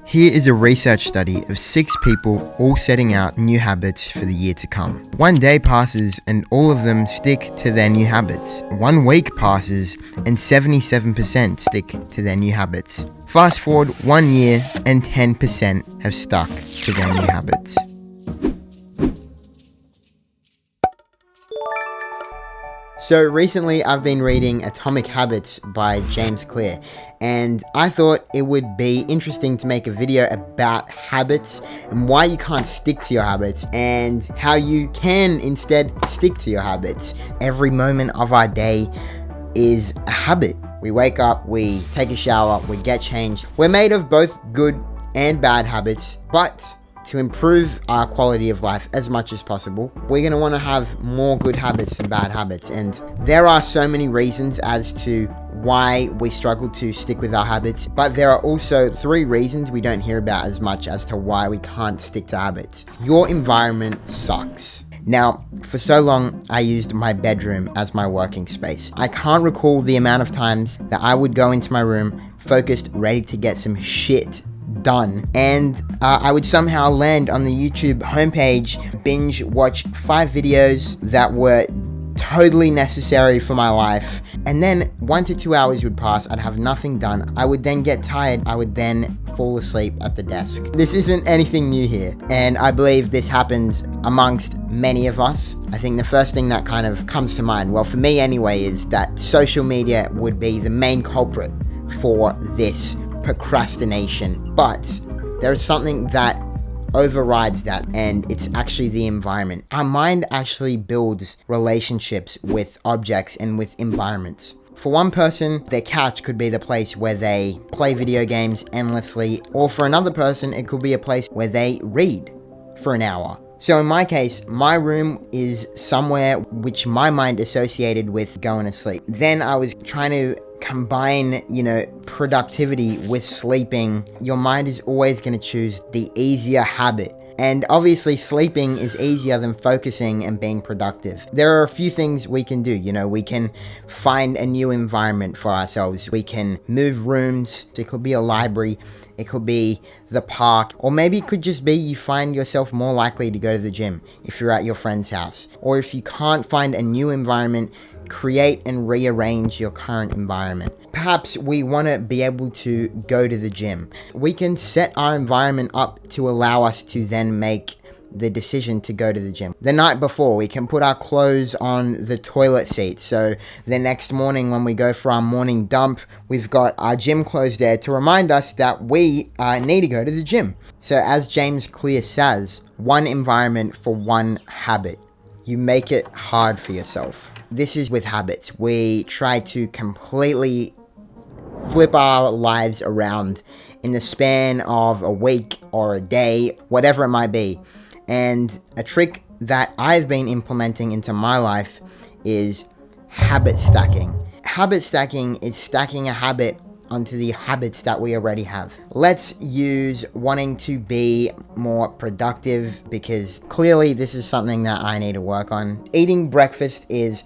Here is a research study of 6 people all setting out new habits for the year to come. 1 day passes and all of them stick to their new habits. 1 week passes and 77% stick to their new habits. Fast forward 1 year and 10% have stuck to their new habits. So recently I've been reading Atomic Habits by James Clear, and I thought it would be interesting to make a video about habits and why you can't stick to your habits and how you can instead stick to your habits. Every moment of our day is a habit. We wake up, we take a shower, we get changed. We're made of both good and bad habits, but to improve our quality of life as much as possible, we're going to want to have more good habits than bad habits. And there are so many reasons as to why we struggle to stick with our habits, but there are also 3 reasons we don't hear about as much as to why we can't stick to habits. Your environment sucks. Now, for so long, I used my bedroom as my working space. I can't recall the amount of times that I would go into my room, focused, ready to get some shit done, and I would somehow land on the YouTube homepage, binge watch 5 videos that were totally necessary for my life, and then 1 to 2 hours would pass. I'd have nothing done. I would then get tired. I would then fall asleep at the desk. This isn't anything new here, and I believe this happens amongst many of us. I think the first thing that kind of comes to mind, well, for me anyway, is that social media would be the main culprit for this procrastination. But there's something that overrides that, and it's actually the environment. Our mind actually builds relationships with objects and with environments. For one person, their couch could be the place where they play video games endlessly, or for another person, it could be a place where they read for an hour. So in my case, my room is somewhere which my mind associated with going to sleep. Then I was trying to combine, productivity with sleeping. Your mind is always going to choose the easier habit. And obviously sleeping is easier than focusing and being productive. There are a few things we can do. We can find a new environment for ourselves. We can move rooms. It could be a library. It could be the park. Or maybe it could just be you find yourself more likely to go to the gym if you're at your friend's house. Or if you can't find a new environment, create and rearrange your current environment. Perhaps we want to be able to go to the gym. We can set our environment up to allow us to then make the decision to go to the gym. The night before, we can put our clothes on the toilet seat, so the next morning when we go for our morning dump, we've got our gym clothes there to remind us that we need to go to the gym. So as James Clear says, 1 environment for 1 habit. You make it hard for yourself. This is with habits. We try to completely flip our lives around in the span of a week or a day, whatever it might be. And a trick that I've been implementing into my life is habit stacking. Habit stacking is stacking a habit onto the habits that we already have. Let's use wanting to be more productive, because clearly this is something that I need to work on. Eating breakfast is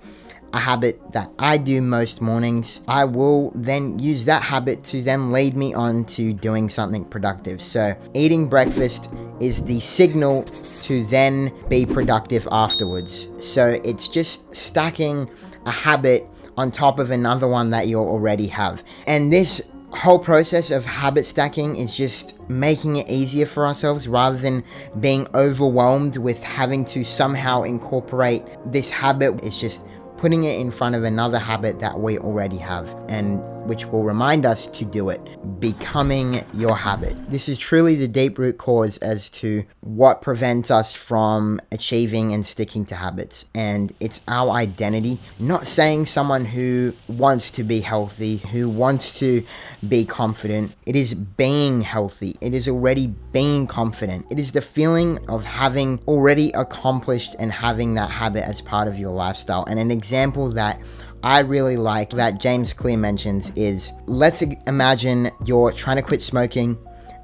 a habit that I do most mornings. I will then use that habit to then lead me on to doing something productive. So eating breakfast is the signal to then be productive afterwards. So it's just stacking a habit on top of another one that you already have. And this whole process of habit stacking is just making it easier for ourselves rather than being overwhelmed with having to somehow incorporate this habit. It's just putting it in front of another habit that we already have, and which will remind us to do it. Becoming your habit. This is truly the deep root cause as to what prevents us from achieving and sticking to habits. And it's our identity. Not saying someone who wants to be healthy, who wants to be confident. It is being healthy. It is already being confident. It is the feeling of having already accomplished and having that habit as part of your lifestyle. And an example that I really like that James Clear mentions is, let's imagine you're trying to quit smoking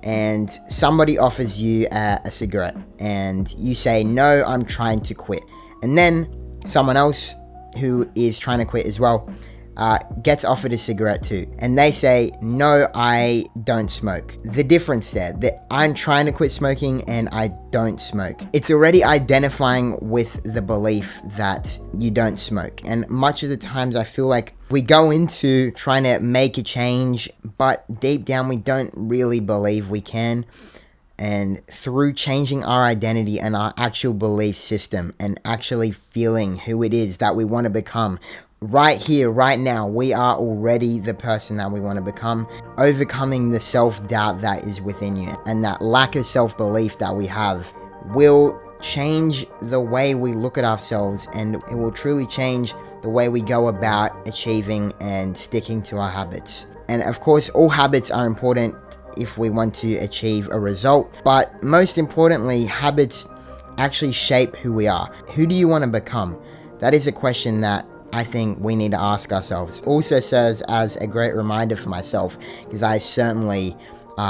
and somebody offers you a cigarette and you say, no, I'm trying to quit. And then someone else who is trying to quit as well gets offered a cigarette too, and they say, no, I don't smoke. The difference there, that I'm trying to quit smoking and I don't smoke. It's already identifying with the belief that you don't smoke. And much of the times I feel like we go into trying to make a change, but deep down we don't really believe we can. And through changing our identity and our actual belief system and actually feeling who it is that we want to become, right here, right now, we are already the person that we want to become. Overcoming the self-doubt that is within you and that lack of self-belief that we have will change the way we look at ourselves, and it will truly change the way we go about achieving and sticking to our habits. And of course, all habits are important if we want to achieve a result, but most importantly, habits actually shape who we are. Who do you want to become? That is a question that I think we need to ask ourselves. Also serves as a great reminder for myself, because I certainly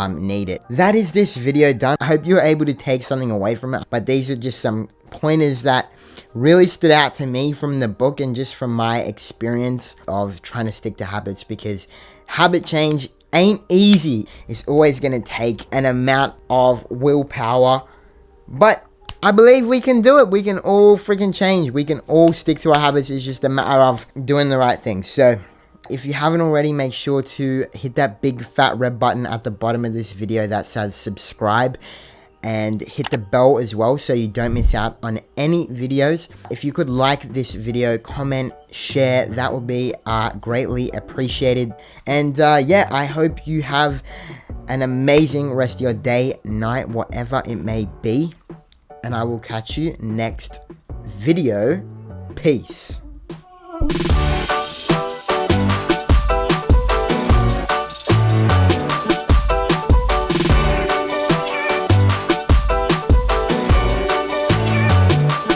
need it. That is this video done. I hope you're able to take something away from it, but these are just some pointers that really stood out to me from the book and just from my experience of trying to stick to habits, because habit change ain't easy. It's always going to take an amount of willpower, but I believe we can do it. We can all freaking change. We can all stick to our habits. It's just a matter of doing the right thing. So if you haven't already, make sure to hit that big fat red button at the bottom of this video that says subscribe, and hit the bell as well so you don't miss out on any videos. If you could like this video, comment, share, that would be greatly appreciated. And yeah, I hope you have an amazing rest of your day, night, whatever it may be, and I will catch you next video. Peace.